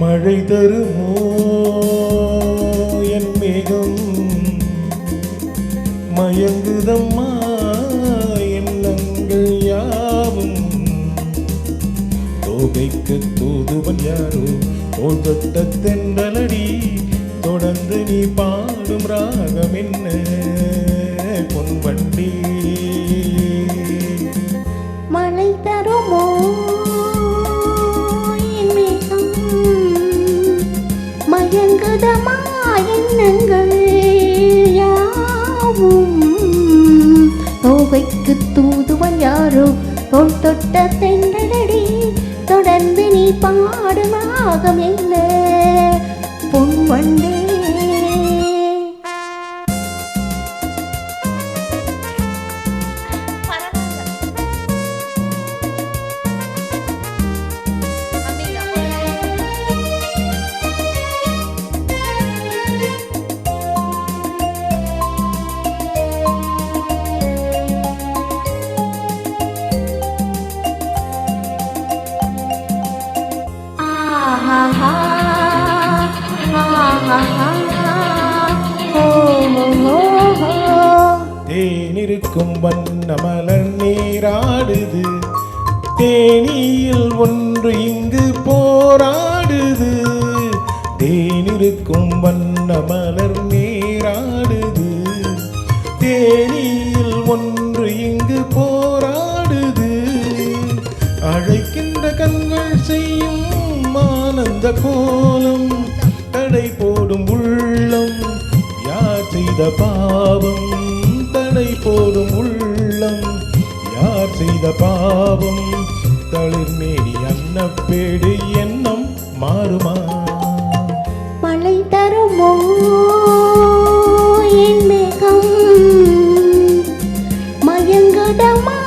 மழை தருமோ என் மேகம், மயங்குதம்மா எண்ணங்கள் யாவும். தோகைக்கு தூதுவன் யாரோ தோல் தொட்ட தென்றலடி, தொடர்ந்து நீ பாடும் ராகம் என்ன பொன்வண்டி. மழை தருமோ என் மேகம், மயங்குதம்மா எண்ணங்கள் யாவும். தோகைக்கு தூதுவன் யாரோ தோல் தொட்ட தென்றலடி, தொடர்ந்து நீ பாடும் ராகம் என்ன பொன்வண்டே. தேனிருக்கும் வண்ண மலர் நீராடுது, தேனியில் ஒன்று இங்கு போராடுது. தேனிருக்கும் வண்ண மலர் நீராடுது, தேனியில் ஒன்று இங்கு போராடுது. அழைக்கின்ற கண்கள் செய்யும் ஆனந்த கோலம், தடை போடும் உள்ளம் யார் செய்த பாவம். தடை போடும் உள்ளம் யார் செய்த பாவம். தளிர்மேனி அன்னப்பேடு எண்ணம் மாறுமா. மழை தருமோ என் மேகம், மயங்குதம்மா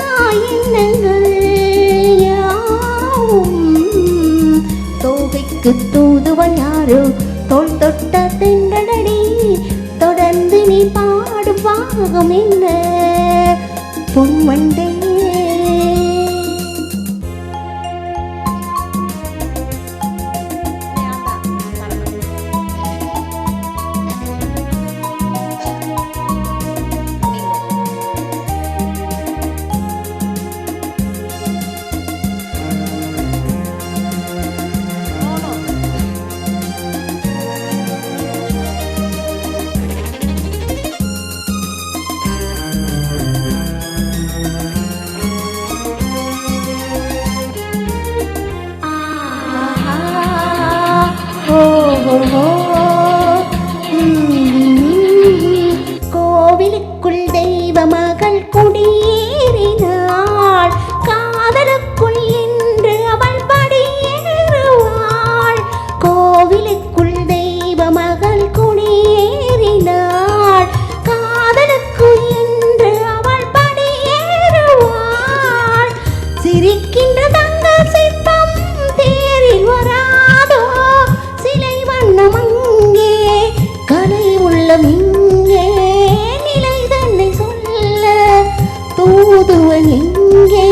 எண்ணங்கள் யாவும். தோகைக்கு தூதுவன் யாரோ தோல் தொட்ட தென்றலடி, தொடர்ந்து நீ பாடும் பாகம் என்ன பொன்வண்டே. கோவிலுக்குள் தெய்வ மகள் குடியேறினாள், காதலுக்குள் என்று அவள் படியேறுவாள். கோவிலுக்குள் தெய்வ மகள் குடியேறினாள், காதலுக்குள் என்று அவள் படியேறுவாள். சிரிக்கின்ற தங்க சிற்பம் தேரில் வராதோ, சிலை வண்ணம் அங்கே கலை உள்ளம் இங்கே. நிலை தன்னை சொல்ல தூதுவன் எங்கே,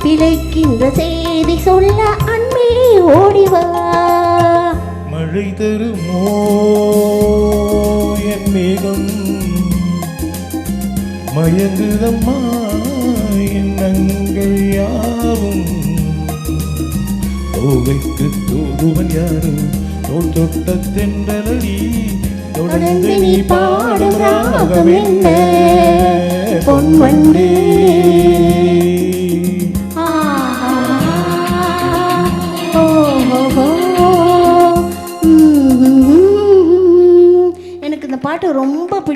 பிழைக்கின்ற செய்தி சொல்ல அன்பே ஓடிவா. மழை தருமோ என் மேகம், மயங்குதம்மா எண்ணங்கள் யாவும். தோகைக்கு தூதுவன் யாரோ தோல் தொட்ட தென்றலடி, தொடர்ந்து நீ பாடும் ராகம் என்ன பொன்வண்டே. எனக்கு இந்த பாட்டு ரொம்ப பிடிக்கும்.